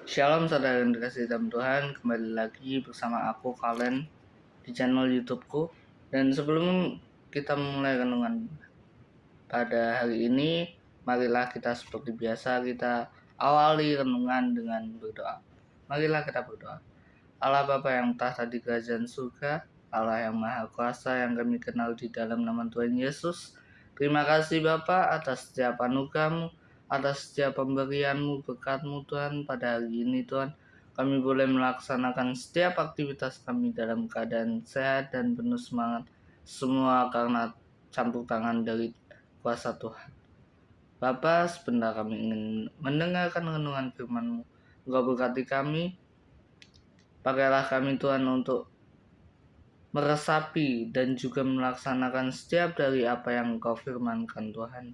Shalom saudara yang dikasihi dalam Tuhan, kembali lagi bersama aku Kalen di channel YouTubeku. Dan sebelum kita memulai renungan pada hari ini, marilah kita seperti biasa kita awali renungan dengan berdoa. Marilah kita berdoa. Allah Bapa yang tahta di kerajaan surga, Allah yang maha kuasa yang kami kenal di dalam nama Tuhan Yesus. Terima kasih Bapa atas setiap anugerah-Mu, atas setiap pemberian-Mu, berkat-Mu Tuhan pada hari ini Tuhan. Kami boleh melaksanakan setiap aktivitas kami dalam keadaan sehat dan penuh semangat. Semua karena campur tangan dari kuasa Tuhan. Bapa, sebentar kami ingin mendengarkan renungan firman-Mu. Engkau berkati kami. Pakailah kami Tuhan untuk meresapi dan juga melaksanakan setiap dari apa yang Engkau firmankan Tuhan.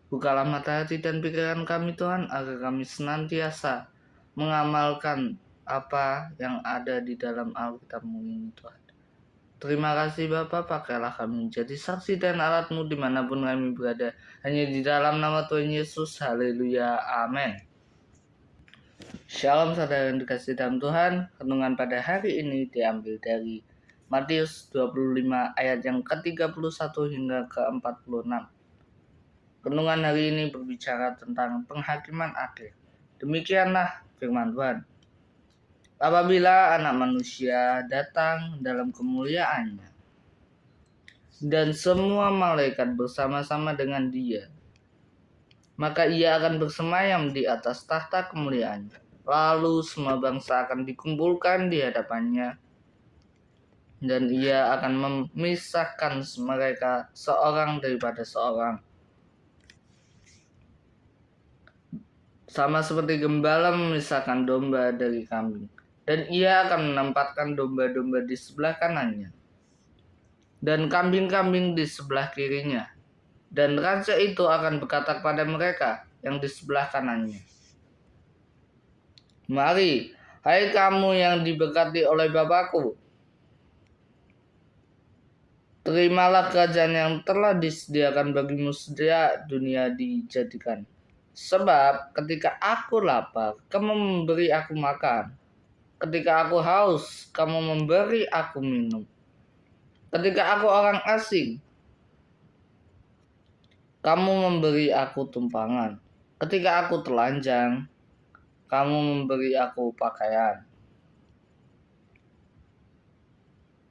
Bukalah mata hati dan pikiran kami Tuhan, agar kami senantiasa mengamalkan apa yang ada di dalam Alkitab-Mu ini Tuhan. Terima kasih Bapa, pakailah kami menjadi saksi dan alat-Mu dimanapun kami berada. Hanya di dalam nama Tuhan Yesus, haleluya, amin. Shalom saudara yang dikasihi dalam Tuhan. Renungan pada hari ini diambil dari Matius 25 ayat yang ke-31 hingga ke-46. Renungan hari ini berbicara tentang penghakiman akhir. Demikianlah firman Tuhan. Apabila Anak Manusia datang dalam kemuliaannya dan semua malaikat bersama-sama dengan Dia, maka Ia akan bersemayam di atas tahta kemuliaannya. Lalu semua bangsa akan dikumpulkan di hadapannya, dan Ia akan memisahkan mereka seorang daripada seorang, sama seperti gembala memisahkan domba dari kambing. Dan Ia akan menempatkan domba-domba di sebelah kanannya, dan kambing-kambing di sebelah kirinya. Dan raja itu akan berkata kepada mereka yang di sebelah kanannya, "Mari, hai kamu yang diberkati oleh Bapakku, terimalah kerajaan yang telah disediakan bagimu sejak dunia dijadikan. Sebab ketika aku lapar, kamu memberi aku makan. Ketika aku haus, kamu memberi aku minum. Ketika aku orang asing, kamu memberi aku tumpangan. Ketika aku telanjang, kamu memberi aku pakaian.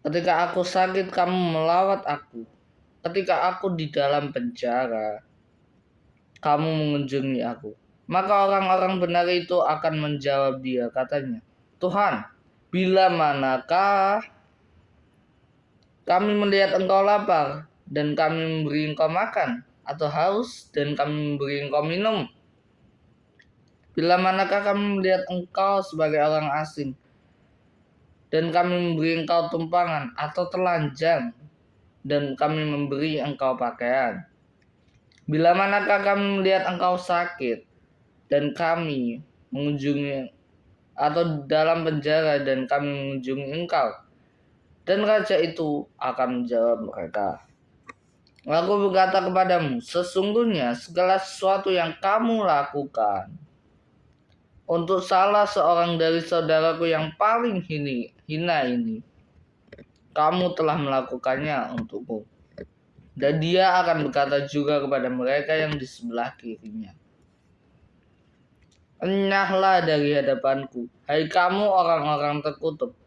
Ketika aku sakit, kamu melawat aku. Ketika aku di dalam penjara, kamu mengunjungi aku." Maka orang-orang benar itu akan menjawab Dia, katanya, "Tuhan, bila manakah kami melihat Engkau lapar dan kami memberi Engkau makan, atau haus dan kami memberi Engkau minum? Bila manakah kami melihat Engkau sebagai orang asing dan kami memberi Engkau tumpangan, atau telanjang dan kami memberi Engkau pakaian? Bila manakah kami melihat Engkau sakit dan kami mengunjungi, atau dalam penjara dan kami mengunjungi Engkau?" Dan raja itu akan menjawab mereka, "Aku berkata kepadamu, sesungguhnya segala sesuatu yang kamu lakukan untuk salah seorang dari saudaraku yang paling hina ini, kamu telah melakukannya untukku." Dan Dia akan berkata juga kepada mereka yang di sebelah kirinya, "Enyahlah dari hadapanku, hai kamu orang-orang terkutuk.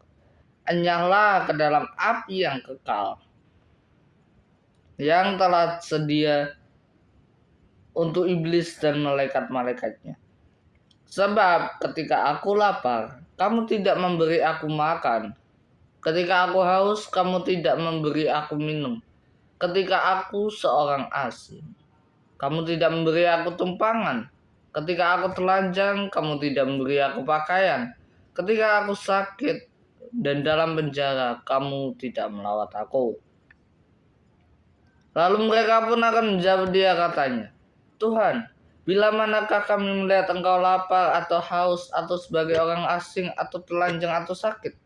Enyahlah ke dalam api yang kekal, yang telah sedia untuk iblis dan malaikat-malaikatnya. Sebab ketika aku lapar, kamu tidak memberi aku makan. Ketika aku haus, kamu tidak memberi aku minum. Ketika aku seorang asing, kamu tidak memberi aku tumpangan. Ketika aku telanjang, kamu tidak memberi aku pakaian. Ketika aku sakit dan dalam penjara, kamu tidak melawat aku." Lalu mereka pun akan menjawab Dia, katanya, "Tuhan, bila manakah kami melihat Engkau lapar atau haus, atau sebagai orang asing, atau telanjang, atau sakit,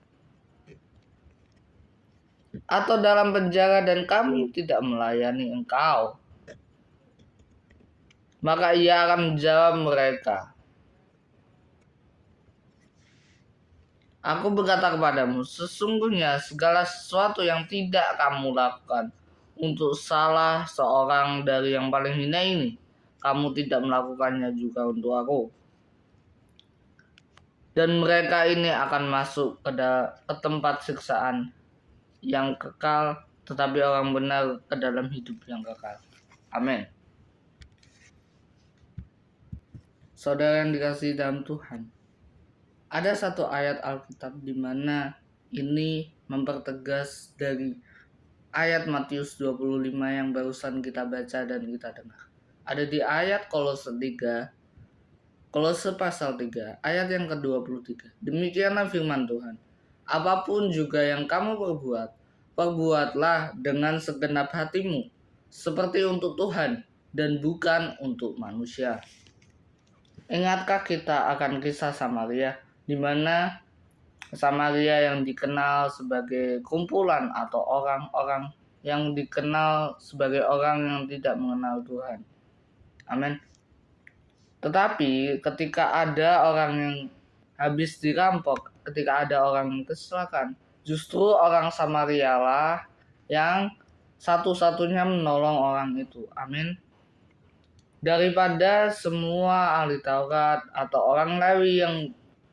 atau dalam penjara dan kami tidak melayani Engkau?" Maka Ia akan menjawab mereka, Aku berkata kepadamu, sesungguhnya segala sesuatu yang tidak kamu lakukan untuk salah seorang dari yang paling hina ini, kamu tidak melakukannya juga untuk aku. Dan mereka ini akan masuk ke tempat siksaan yang kekal, tetapi orang benar ke dalam hidup yang kekal. Amin. Saudara yang dikasihi dalam Tuhan, ada satu ayat Alkitab di mana ini mempertegas dari ayat Matius 25 yang barusan kita baca dan kita dengar. Ada di ayat Kolose 3, Kolose pasal 3, ayat yang ke-23. Demikianlah firman Tuhan. Apapun juga yang kamu perbuat, perbuatlah dengan segenap hatimu, seperti untuk Tuhan dan bukan untuk manusia. Ingatkah kita akan kisah Samaria, di mana Samaria yang dikenal sebagai kumpulan atau orang-orang yang dikenal sebagai orang yang tidak mengenal Tuhan. Amin. Tetapi ketika ada orang yang habis dirampok, ketika ada orang yang kecelakaan, justru orang Samaria lah yang satu-satunya menolong orang itu. Amin. Daripada semua ahli Taurat atau orang Lewi yang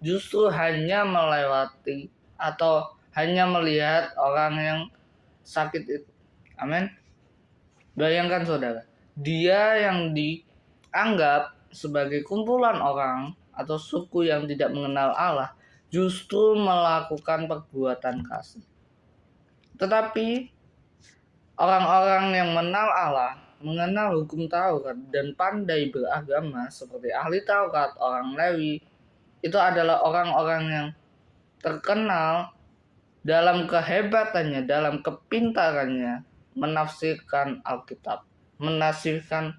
justru hanya melewati atau hanya melihat orang yang sakit itu. Amin. Bayangkan saudara, dia yang dianggap sebagai kumpulan orang atau suku yang tidak mengenal Allah justru melakukan perbuatan kasih. Tetapi orang-orang yang mengenal Allah, mengenal hukum Taurat dan pandai beragama seperti ahli Taurat, orang Lewi, itu adalah orang-orang yang terkenal dalam kehebatannya, dalam kepintarannya menafsirkan Alkitab, menafsirkan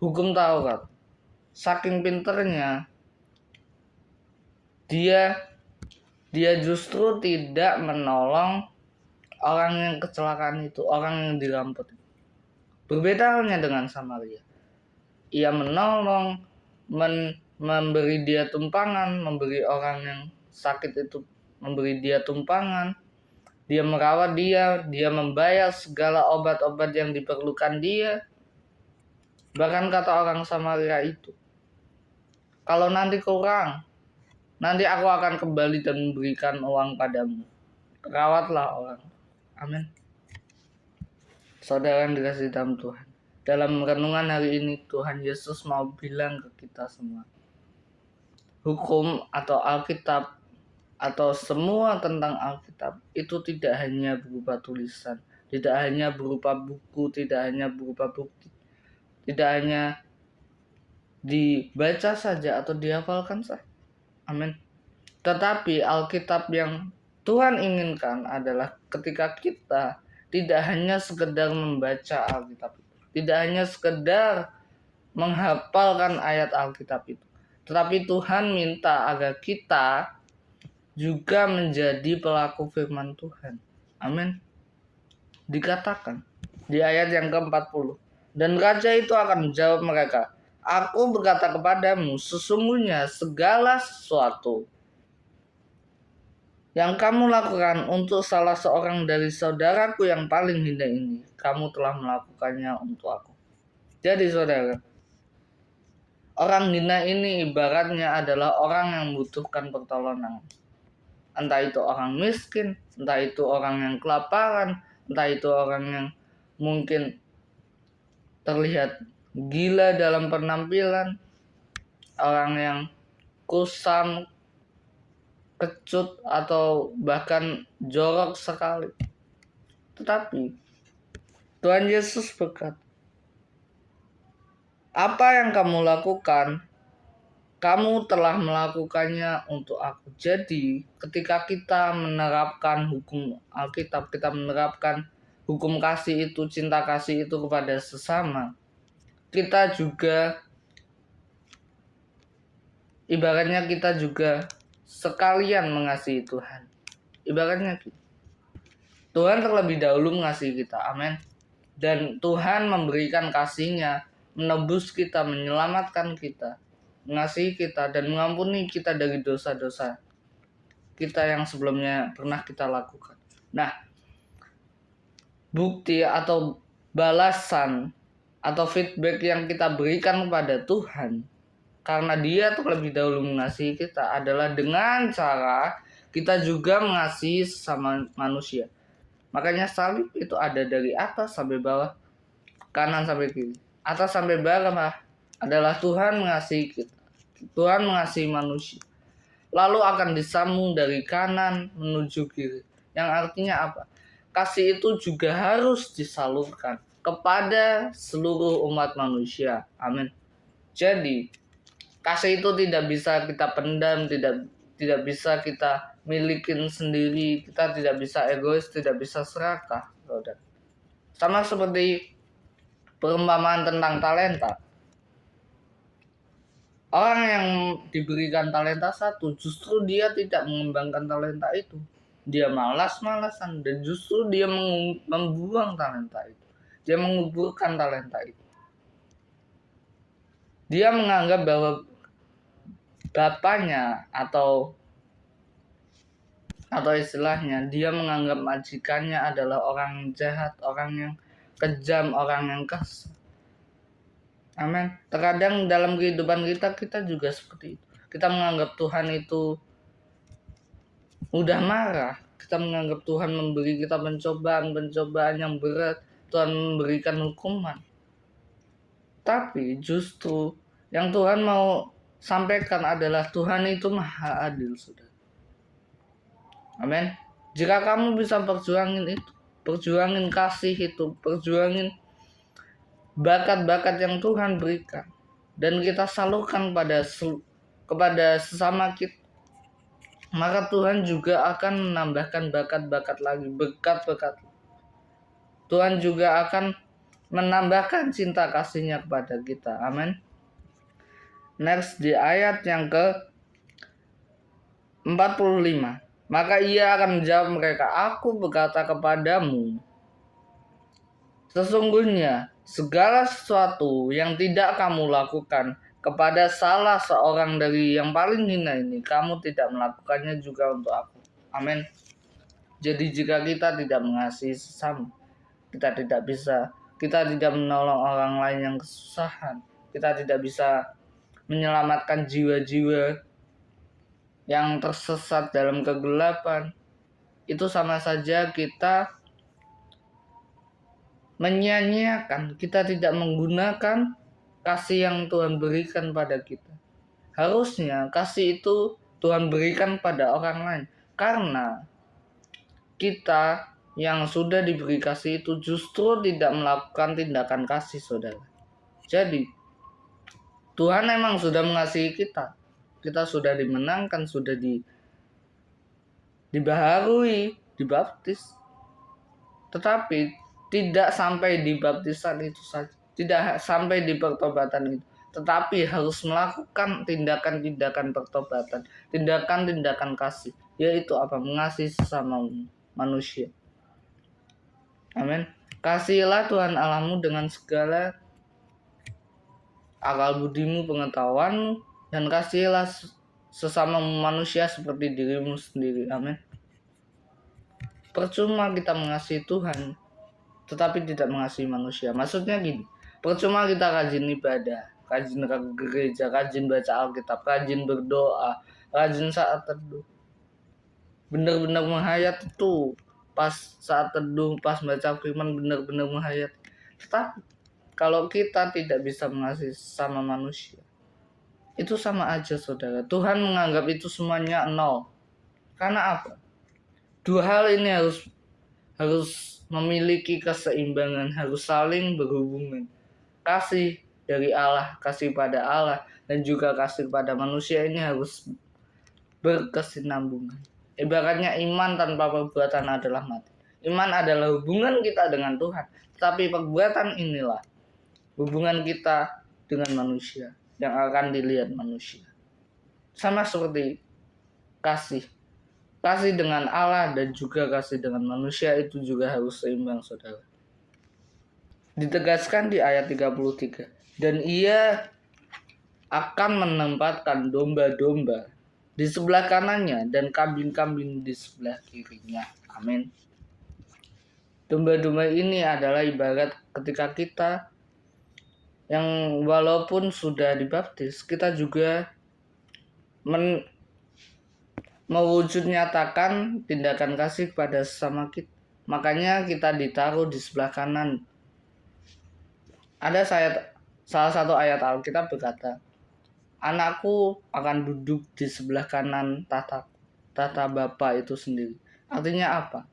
hukum Taurat. Saking pinternya, dia justru tidak menolong orang yang kecelakaan itu, orang yang dirampok. Berbeda halnya dengan Samaria. Ia menolong, memberi dia tumpangan, memberi orang yang sakit itu, memberi dia tumpangan. Dia merawat dia membayar segala obat-obat yang diperlukan dia. Bahkan kata orang Samaria itu, kalau nanti kurang, nanti aku akan kembali dan memberikan uang padamu. Rawatlah orang. Amin. Saudara yang dikasihi dalam Tuhan, dalam renungan hari ini Tuhan Yesus mau bilang ke kita semua, hukum atau Alkitab atau semua tentang Alkitab itu tidak hanya berupa tulisan, tidak hanya berupa buku, tidak hanya berupa bukti, tidak hanya dibaca saja atau dihafalkan saja. Amin. Tetapi Alkitab yang Tuhan inginkan adalah ketika kita tidak hanya sekedar membaca Alkitab itu, tidak hanya sekedar menghafalkan ayat Alkitab itu, tetapi Tuhan minta agar kita juga menjadi pelaku firman Tuhan. Amin. Dikatakan di ayat yang ke-40, dan raja itu akan menjawab mereka, aku berkata kepadamu, sesungguhnya segala sesuatu yang kamu lakukan untuk salah seorang dari saudaraku yang paling hina ini, kamu telah melakukannya untuk aku. Jadi saudara, orang hina ini ibaratnya adalah orang yang membutuhkan pertolongan. Entah itu orang miskin, entah itu orang yang kelaparan, entah itu orang yang mungkin terlihat gila dalam penampilan, orang yang kusam, kecut, atau bahkan jorok sekali. Tetapi Tuhan Yesus berkata, apa yang kamu lakukan, kamu telah melakukannya untuk aku. Jadi ketika kita menerapkan hukum Alkitab, kita menerapkan hukum kasih itu, cinta kasih itu kepada sesama, kita juga ibaratnya kita juga sekalian mengasihi Tuhan. Ibaratnya Tuhan terlebih dahulu mengasihi kita. Amin. Dan Tuhan memberikan kasih-Nya, menebus kita, menyelamatkan kita, mengasihi kita dan mengampuni kita dari dosa-dosa kita yang sebelumnya pernah kita lakukan. Nah, bukti atau balasan atau feedback yang kita berikan kepada Tuhan karena Dia tuh lebih dahulu mengasihi kita adalah dengan cara kita juga mengasihi sesama manusia. Makanya salib itu ada dari atas sampai bawah, kanan sampai kiri, atas sampai bawah adalah Tuhan mengasihi kita. Tuhan mengasihi manusia. Lalu akan disambung dari kanan menuju kiri. Yang artinya apa? Kasih itu juga harus disalurkan kepada seluruh umat manusia. Amin. Jadi, kasih itu tidak bisa kita pendam, tidak bisa kita milikin sendiri, kita tidak bisa egois, tidak bisa serakah. Sama seperti perumpamaan tentang talenta. Orang yang diberikan talenta satu, justru dia tidak mengembangkan talenta itu. Dia malas-malasan dan justru dia membuang talenta itu. Dia menguburkan talenta itu. Dia menganggap bahwa bapaknya atau istilahnya dia menganggap majikannya adalah orang jahat, orang yang kejam, orang yang kasar. Amin. Terkadang dalam kehidupan kita juga seperti itu. Kita menganggap Tuhan itu mudah marah. Kita menganggap Tuhan memberi kita pencobaan yang berat. Tuhan memberikan hukuman. Tapi justru yang Tuhan mau sampaikan adalah Tuhan itu maha adil, saudara. Amin. Jika kamu bisa perjuangin itu, perjuangin kasih itu, perjuangin bakat-bakat yang Tuhan berikan dan kita salurkan kepada sesama kita, maka Tuhan juga akan menambahkan bakat-bakat lagi, berkat-bakat. Tuhan juga akan menambahkan cinta kasih-Nya kepada kita. Amin. Next di ayat yang ke 45. Maka Ia akan menjawab mereka, Aku berkata kepadamu, sesungguhnya segala sesuatu yang tidak kamu lakukan kepada salah seorang dari yang paling hina ini, kamu tidak melakukannya juga untuk aku. Amin. Jadi jika kita tidak mengasihi sesama, kita tidak menolong orang lain yang kesusahan, kita tidak bisa menyelamatkan jiwa-jiwa yang tersesat dalam kegelapan, itu sama saja kita menyia-nyiakan, kita tidak menggunakan kasih yang Tuhan berikan pada kita. Harusnya kasih itu Tuhan berikan pada orang lain, karena kita yang sudah diberi kasih itu justru tidak melakukan tindakan kasih, saudara. Jadi Tuhan memang sudah mengasihi kita. Kita sudah dimenangkan, sudah dibaharui, dibaptis. Tetapi tidak sampai di baptisan itu saja, tidak sampai di pertobatan itu, tetapi harus melakukan tindakan-tindakan pertobatan, tindakan-tindakan kasih, yaitu apa? Mengasihi sesama manusia. Amin. Kasihilah Tuhan Allahmu dengan segala akal budimu, pengetahuanmu, dan kasihilah sesama manusia seperti dirimu sendiri. Amin. Percuma kita mengasihi Tuhan tetapi tidak mengasihi manusia. Maksudnya gini, percuma kita rajin ibadah, rajin ke gereja, rajin baca Alkitab, rajin berdoa, rajin saat teduh, benar-benar menghayat itu pas saat teduh, pas baca firman, benar-benar menghayat. Tetapi kalau kita tidak bisa mengasihi sama manusia, itu sama aja, saudara. Tuhan menganggap itu semuanya nol. Karena apa? Dua hal ini harus memiliki keseimbangan, harus saling berhubungan. Kasih dari Allah, kasih pada Allah, dan juga kasih kepada manusia ini harus berkesinambungan. Ibaratnya iman tanpa perbuatan adalah mati. Iman adalah hubungan kita dengan Tuhan, tapi perbuatan inilah hubungan kita dengan manusia yang akan dilihat manusia. Sama seperti kasih. Kasih dengan Allah dan juga kasih dengan manusia itu juga harus seimbang, saudara. Ditegaskan di ayat 33. Dan Ia akan menempatkan domba-domba di sebelah kanannya dan kambing-kambing di sebelah kirinya. Amin. Domba-domba ini adalah ibarat ketika kita yang walaupun sudah dibaptis, kita juga mewujud nyatakan tindakan kasih kepada sesama kita. Makanya kita ditaruh di sebelah kanan. Ada salah satu ayat Alkitab berkata, anakku akan duduk di sebelah kanan tata Bapa itu sendiri. Artinya apa?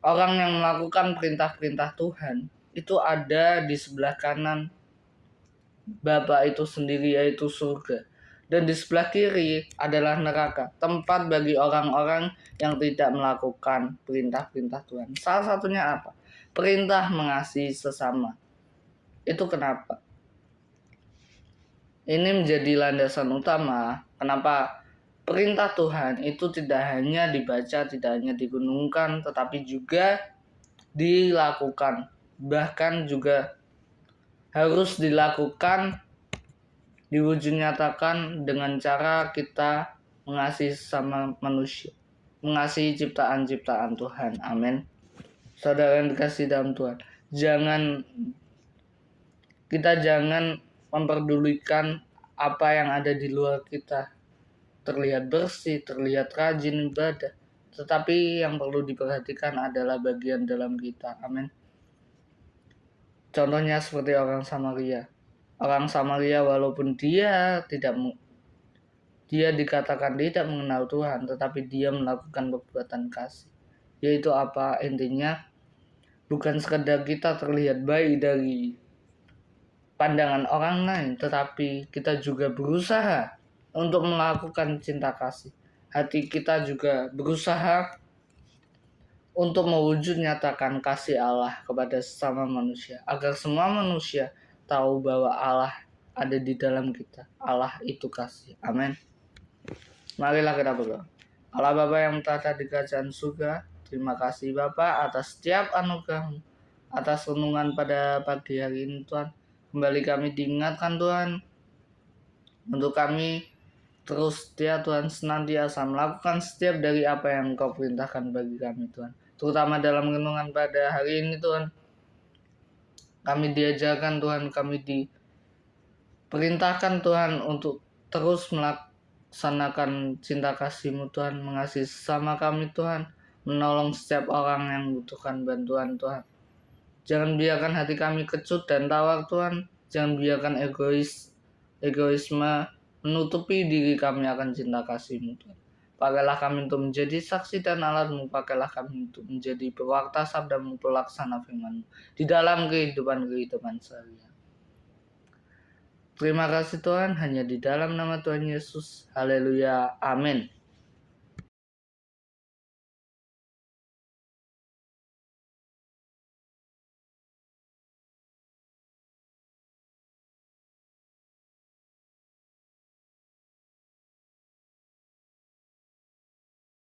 Orang yang melakukan perintah-perintah Tuhan itu ada di sebelah kanan Bapa itu sendiri, yaitu surga. Dan di sebelah kiri adalah neraka, tempat bagi orang-orang yang tidak melakukan perintah-perintah Tuhan. Salah satunya apa? Perintah mengasihi sesama. Itu kenapa? Ini menjadi landasan utama kenapa perintah Tuhan itu tidak hanya dibaca, tidak hanya digunungkan, tetapi juga dilakukan. Bahkan juga harus dilakukan, diwujud nyatakan dengan cara kita mengasihi sama manusia, mengasihi ciptaan-ciptaan Tuhan. Amin. Saudara yang dikasihi dalam Tuhan, kita jangan memperdulikan apa yang ada di luar kita, terlihat bersih, terlihat rajin ibadah, tetapi yang perlu diperhatikan adalah bagian dalam kita. Amin. Contohnya seperti orang Samaria. Orang Samaria walaupun dia dikatakan tidak mengenal Tuhan, tetapi dia melakukan perbuatan kasih. Yaitu apa? Intinya bukan sekedar kita terlihat baik dari pandangan orang lain, tetapi kita juga berusaha untuk melakukan cinta kasih. Hati kita juga berusaha untuk mewujud nyatakan kasih Allah kepada sesama manusia, agar semua manusia tahu bahwa Allah ada di dalam kita. Allah itu kasih. Amin. Marilah kita berdoa. Allah Bapa yang berada di kerajaan surga, terima kasih Bapa atas setiap anugerah, atas renungan pada pagi hari ini Tuhan. Kembali kami diingatkan Tuhan, untuk kami terus setia Tuhan, senantiasa melakukan setiap dari apa yang Engkau perintahkan bagi kami Tuhan. Terutama dalam renungan pada hari ini Tuhan, kami diajarkan Tuhan, kami diperintahkan Tuhan untuk terus melaksanakan cinta kasih-Mu Tuhan, mengasihi sesama kami Tuhan, menolong setiap orang yang membutuhkan bantuan Tuhan. Jangan biarkan hati kami kecut dan tawar Tuhan, jangan biarkan egoisme menutupi diri kami akan cinta kasih-Mu Tuhan. Pakailah kami untuk menjadi saksi dan alat-Mu, pakailah kami untuk menjadi pewarta sabda-Mu, pelaksana firman-Mu di dalam kehidupan sehari-hari. Terima kasih Tuhan, hanya di dalam nama Tuhan Yesus. Haleluya. Amin.